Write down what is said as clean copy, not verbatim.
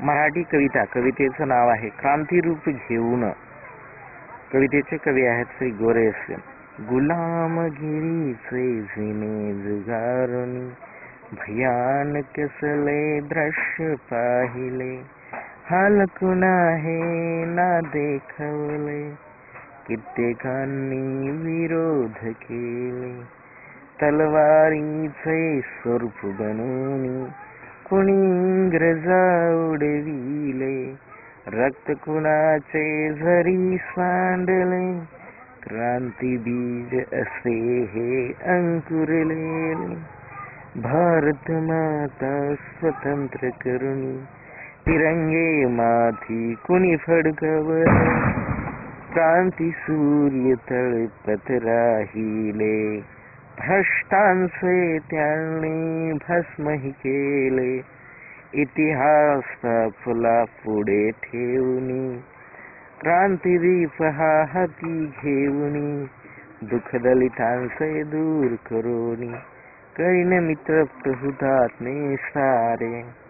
मराठी कविता, कवितेचं नाव आहे क्रांतिरूप घेऊन. कवितेचे कवी आहेत श्री गोरेस. गुलामगिरीचे जिने जुगारुनी भयान कसले दृश्य पाहिले, हाल कुणा हे ना देखवले, कित्येकांनी विरोध केले. तलवारीचे स्वरूप बनून कुणी इंग्रजा उडविले, रक्त कुणाचे झरी सांडले, क्रांती बीज असे हे अंकुरलेले. भारत माता स्वतंत्र करुणी तिरंगे माथी कुणी फडकवले, क्रांती सूर्य तळपत राहिले, भ्रष्टांचे त्यांनी भस्मही केले. इतिहास फुला पुढे ठेवून क्रांतिदीप हा हाती घेऊन, दुःख दलितांचे दूर करून करीन मित्र हुतात्मे सारे.